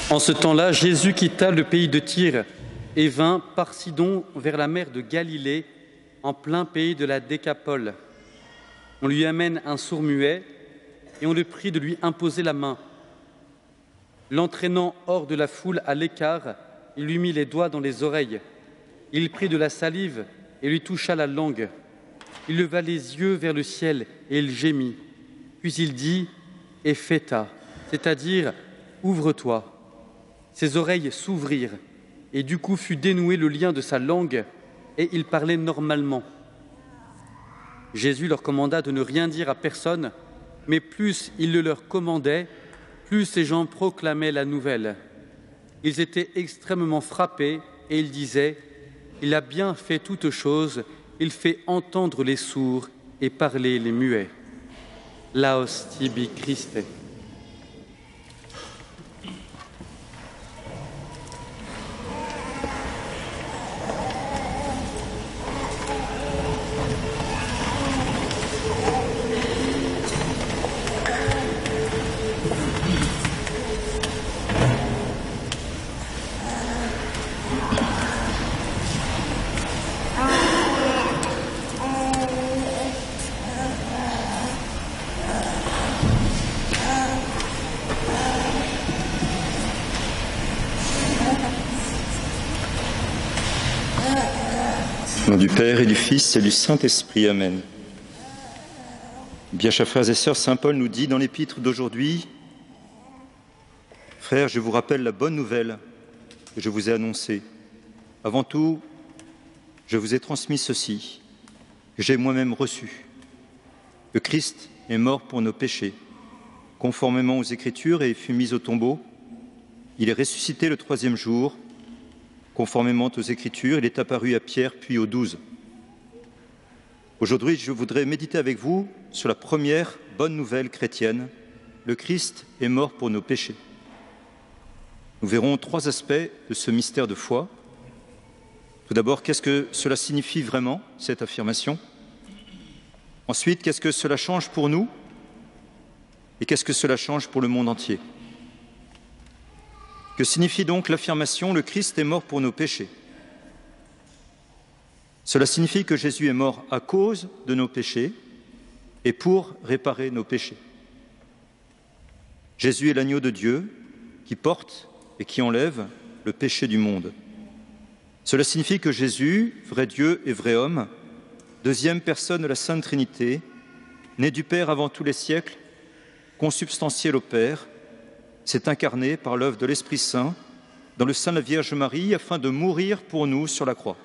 En ce temps-là, Jésus quitta le pays de Tyr et vint par Sidon vers la mer de Galilée, en plein pays de la Décapole. On lui amène un sourd-muet et on le prie de lui imposer la main. L'entraînant hors de la foule à l'écart, il lui mit les doigts dans les oreilles. Il prit de la salive et lui toucha la langue. Il leva les yeux vers le ciel et il gémit. Puis il dit « Ephphatha », c'est-à-dire « Ouvre-toi ». Ses oreilles s'ouvrirent et du coup fut dénoué le lien de sa langue et il parlait normalement. Jésus leur commanda de ne rien dire à personne, mais plus il le leur commandait, plus ces gens proclamaient la nouvelle. Ils étaient extrêmement frappés et ils disaient « Il a bien fait toutes choses, il fait entendre les sourds et parler les muets. » Laos tibi Christe. Au nom du Père et du Fils et du Saint-Esprit. Amen. Bien, chers frères et sœurs, saint Paul nous dit dans l'épître d'aujourd'hui « Frères, je vous rappelle la bonne nouvelle que je vous ai annoncée. Avant tout, je vous ai transmis ceci, que j'ai moi-même reçu. Le Christ est mort pour nos péchés, conformément aux Écritures, et fut mis au tombeau. Il est ressuscité le troisième jour, conformément aux Écritures, il est apparu à Pierre, puis aux 12. Aujourd'hui, je voudrais méditer avec vous sur la première bonne nouvelle chrétienne. Le Christ est mort pour nos péchés. Nous verrons trois aspects de ce mystère de foi. Tout d'abord, qu'est-ce que cela signifie vraiment, cette affirmation? Ensuite, qu'est-ce que cela change pour nous? Et qu'est-ce que cela change pour le monde entier? Que signifie donc l'affirmation « Le Christ est mort pour nos péchés » ? Cela signifie que Jésus est mort à cause de nos péchés et pour réparer nos péchés. Jésus est l'agneau de Dieu qui porte et qui enlève le péché du monde. Cela signifie que Jésus, vrai Dieu et vrai homme, deuxième personne de la Sainte Trinité, né du Père avant tous les siècles, consubstantiel au Père, s'est incarné par l'œuvre de l'Esprit Saint dans le sein de la Vierge Marie afin de mourir pour nous sur la croix.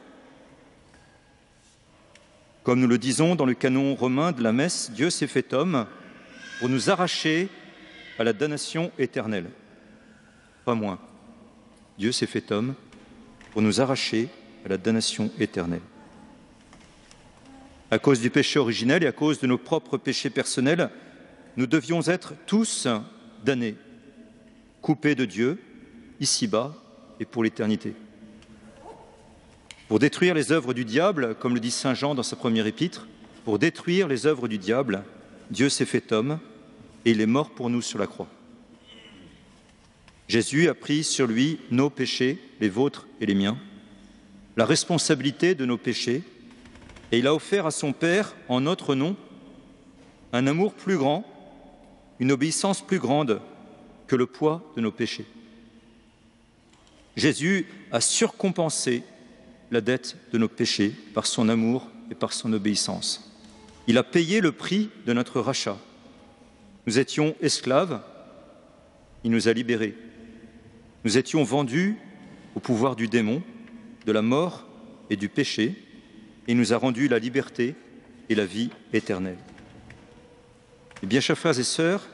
Comme nous le disons dans le canon romain de la messe, Dieu s'est fait homme pour nous arracher à la damnation éternelle. Pas moins. Dieu s'est fait homme pour nous arracher à la damnation éternelle. À cause du péché originel et à cause de nos propres péchés personnels, nous devions être tous damnés, coupés de Dieu, ici-bas et pour l'éternité. Pour détruire les œuvres du diable, comme le dit saint Jean dans sa première épître, pour détruire les œuvres du diable, Dieu s'est fait homme et il est mort pour nous sur la croix. Jésus a pris sur lui nos péchés, les vôtres et les miens, la responsabilité de nos péchés, et il a offert à son Père, en notre nom, un amour plus grand, une obéissance plus grande que le poids de nos péchés. Jésus a surcompensé la dette de nos péchés par son amour et par son obéissance. Il a payé le prix de notre rachat. Nous étions esclaves, il nous a libérés. Nous étions vendus au pouvoir du démon, de la mort et du péché, et il nous a rendu la liberté et la vie éternelle. Eh bien, chers frères et sœurs,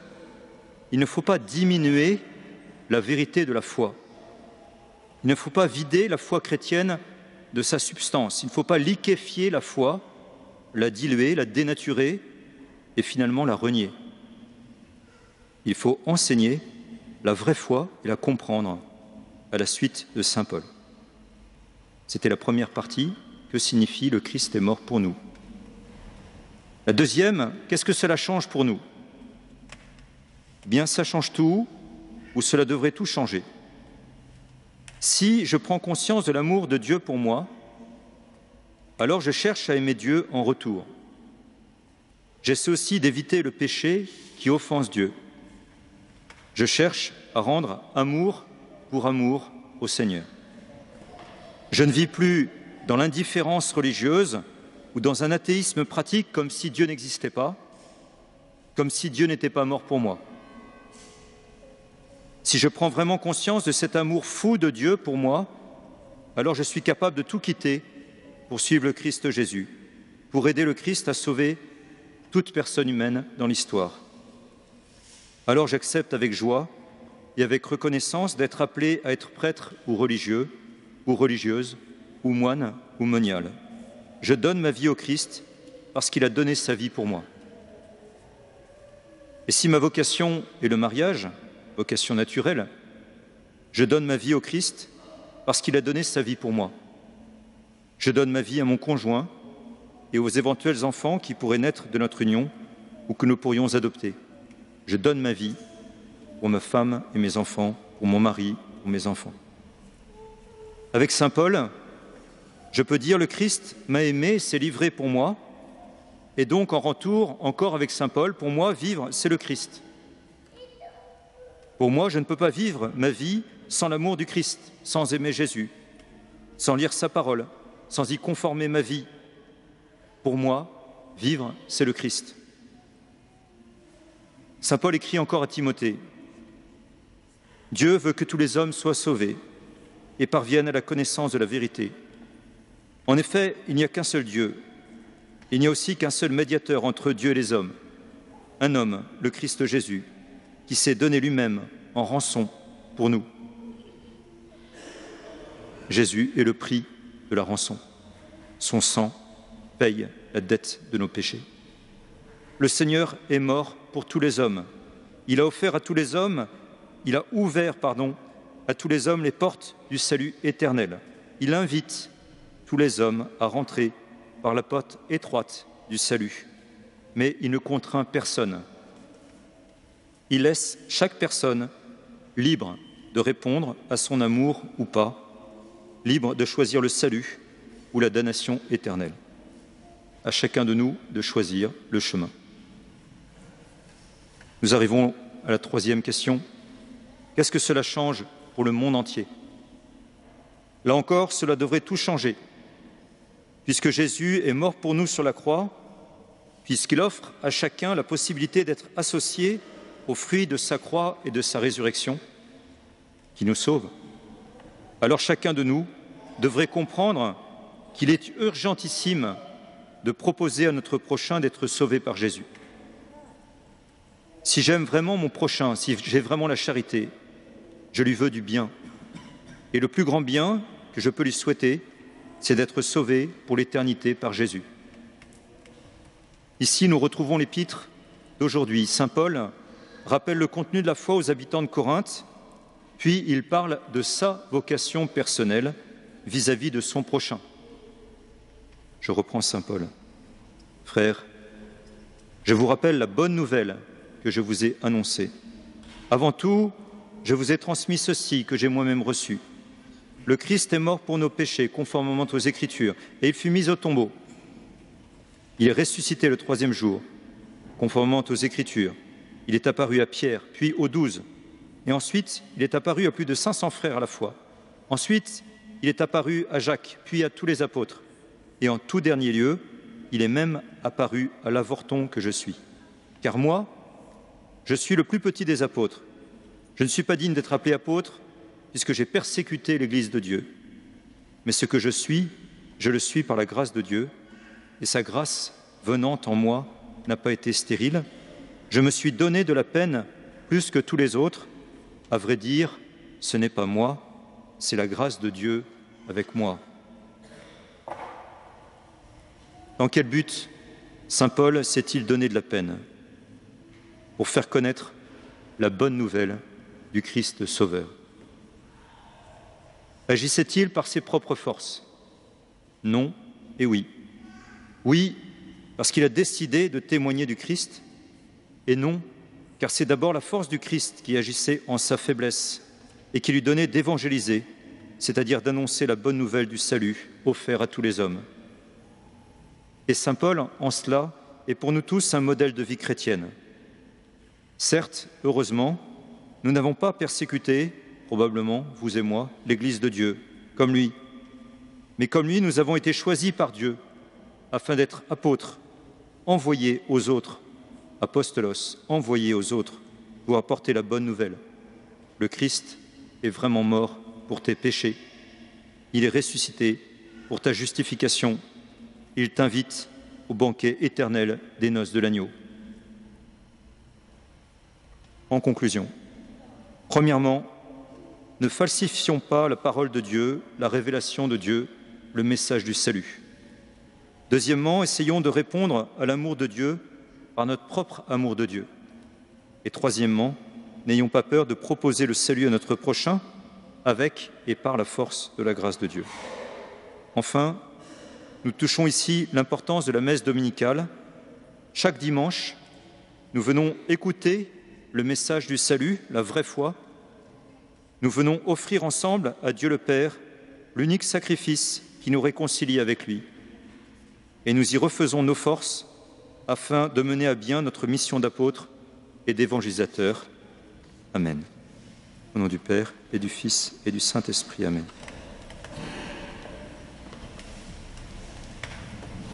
il ne faut pas diminuer la vérité de la foi. Il ne faut pas vider la foi chrétienne de sa substance. Il ne faut pas liquéfier la foi, la diluer, la dénaturer et finalement la renier. Il faut enseigner la vraie foi et la comprendre à la suite de saint Paul. C'était la première partie. Que signifie le Christ est mort pour nous? La deuxième, qu'est-ce que cela change pour nous? Bien, ça change tout, ou cela devrait tout changer. Si je prends conscience de l'amour de Dieu pour moi, alors je cherche à aimer Dieu en retour. J'essaie aussi d'éviter le péché qui offense Dieu. Je cherche à rendre amour pour amour au Seigneur. Je ne vis plus dans l'indifférence religieuse ou dans un athéisme pratique comme si Dieu n'existait pas, comme si Dieu n'était pas mort pour moi. Si je prends vraiment conscience de cet amour fou de Dieu pour moi, alors je suis capable de tout quitter pour suivre le Christ Jésus, pour aider le Christ à sauver toute personne humaine dans l'histoire. Alors j'accepte avec joie et avec reconnaissance d'être appelé à être prêtre ou religieux, ou religieuse, ou moine, ou moniale. Je donne ma vie au Christ parce qu'il a donné sa vie pour moi. Et si ma vocation est le mariage, vocation naturelle, je donne ma vie au Christ parce qu'il a donné sa vie pour moi. Je donne ma vie à mon conjoint et aux éventuels enfants qui pourraient naître de notre union ou que nous pourrions adopter. Je donne ma vie pour ma femme et mes enfants, pour mon mari, pour mes enfants. Avec saint Paul, je peux dire le Christ m'a aimé, s'est livré pour moi, et donc en retour, encore avec saint Paul, pour moi, vivre, c'est le Christ. Pour moi, je ne peux pas vivre ma vie sans l'amour du Christ, sans aimer Jésus, sans lire sa parole, sans y conformer ma vie. Pour moi, vivre, c'est le Christ. Saint Paul écrit encore à Timothée, « Dieu veut que tous les hommes soient sauvés et parviennent à la connaissance de la vérité. En effet, il n'y a qu'un seul Dieu, il n'y a aussi qu'un seul médiateur entre Dieu et les hommes, un homme, le Christ Jésus, qui s'est donné lui-même en rançon pour nous. Jésus est le prix de la rançon. Son sang paye la dette de nos péchés. Le Seigneur est mort pour tous les hommes. Il a offert à tous les hommes, il a ouvert, à tous les hommes les portes du salut éternel. Il invite tous les hommes à rentrer par la porte étroite du salut. Mais il ne contraint personne. Il laisse chaque personne libre de répondre à son amour ou pas, libre de choisir le salut ou la damnation éternelle. À chacun de nous de choisir le chemin. Nous arrivons à la troisième question. Qu'est-ce que cela change pour le monde entier? Là encore, cela devrait tout changer, puisque Jésus est mort pour nous sur la croix, puisqu'il offre à chacun la possibilité d'être associé aux fruits de sa croix et de sa résurrection, qui nous sauve. Alors chacun de nous devrait comprendre qu'il est urgentissime de proposer à notre prochain d'être sauvé par Jésus. Si j'aime vraiment mon prochain, si j'ai vraiment la charité, je lui veux du bien. Et le plus grand bien que je peux lui souhaiter, c'est d'être sauvé pour l'éternité par Jésus. Ici, nous retrouvons l'épître d'aujourd'hui. Saint Paul rappelle le contenu de la foi aux habitants de Corinthe, puis il parle de sa vocation personnelle vis-à-vis de son prochain. Je reprends Saint Paul. Frères, je vous rappelle la bonne nouvelle que je vous ai annoncée. Avant tout, je vous ai transmis ceci que j'ai moi-même reçu. Le Christ est mort pour nos péchés, conformément aux Écritures, et il fut mis au tombeau. Il est ressuscité le troisième jour, conformément aux Écritures. Il est apparu à Pierre, puis aux 12. Et ensuite, il est apparu à plus de 500 frères à la fois. Ensuite, il est apparu à Jacques, puis à tous les apôtres. Et en tout dernier lieu, il est même apparu à l'avorton que je suis. Car moi, je suis le plus petit des apôtres. Je ne suis pas digne d'être appelé apôtre, puisque j'ai persécuté l'Église de Dieu. Mais ce que je le suis par la grâce de Dieu, et sa grâce venant en moi n'a pas été stérile. Je me suis donné de la peine plus que tous les autres. À vrai dire, ce n'est pas moi, c'est la grâce de Dieu avec moi. Dans quel but saint Paul s'est-il donné de la peine? Pour faire connaître la bonne nouvelle du Christ Sauveur. Agissait-il par ses propres forces? Non et oui. Oui, parce qu'il a décidé de témoigner du Christ, et non, car c'est d'abord la force du Christ qui agissait en sa faiblesse et qui lui donnait d'évangéliser c'est-à-dire d'annoncer la bonne nouvelle du salut offert à tous les hommes. Et saint Paul, en cela, est pour nous tous un modèle de vie chrétienne. Certes, heureusement, nous n'avons pas persécuté, probablement, vous et moi, l'Église de Dieu, comme lui. Mais comme lui, nous avons été choisis par Dieu afin d'être apôtres, envoyés aux autres, apostolos, envoyés aux autres pour apporter la bonne nouvelle. Le Christ est vraiment mort pour tes péchés. Il est ressuscité pour ta justification. Il t'invite au banquet éternel des noces de l'agneau. En conclusion, premièrement, ne falsifions pas la parole de Dieu, la révélation de Dieu, le message du salut. Deuxièmement, essayons de répondre à l'amour de Dieu par notre propre amour de Dieu. Et troisièmement, n'ayons pas peur de proposer le salut à notre prochain avec et par la force de la grâce de Dieu. Enfin, nous touchons ici l'importance de la messe dominicale. Chaque dimanche, nous venons écouter le message du salut, la vraie foi. Nous venons offrir ensemble à Dieu le Père l'unique sacrifice qui nous réconcilie avec lui. Et nous y refaisons nos forces afin de mener à bien notre mission d'apôtre et d'évangélisateur. Amen. Au nom du Père et du Fils et du Saint-Esprit. Amen.